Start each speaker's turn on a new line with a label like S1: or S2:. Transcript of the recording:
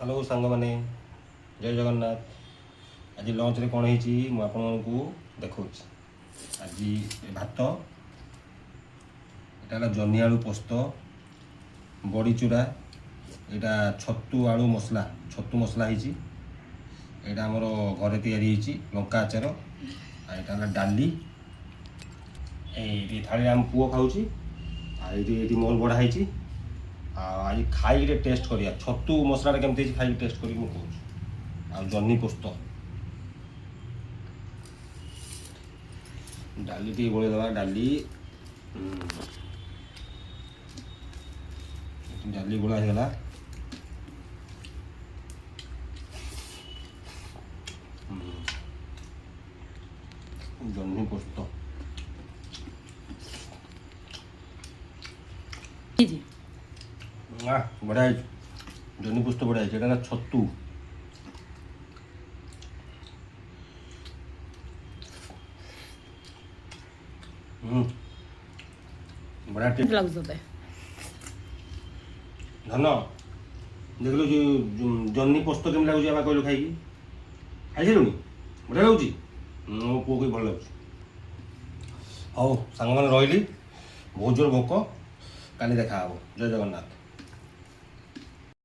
S1: Hello सांग मैंने जय जगन्नाथ। आज लंच रे कौन है मुझे देखा आज भात यहाँ जन्नी आलू पोस्त बड़ी चूड़ा यहाँ छतु आलू मसला छतु मसला यहाँ आमर घरे तैयारी लंका आचार यहाँ डाली ये थाली आम पुओ खाऊँ ये मोल बढ़ाई आज खाई टेस्ट करिया छतु मसला केमती खाई टेस्ट करी कहूँ आ जन्नी पोस्त डाली टी गोलेदवा डाली डाली गोला होगा जन्नी पोस्त बढ़िया जन्नी पोस्त बढ़िया है छतु बढ़िया टेस्ट
S2: धन
S1: देख लो जन्नी पोस्त केम लगुच कहलु खाई खाई बढ़िया लगुच मो पुओ को भल लगुच हौ सांग मैंने रही बहुत जोर भोक काली देखा जय जगन्नाथ।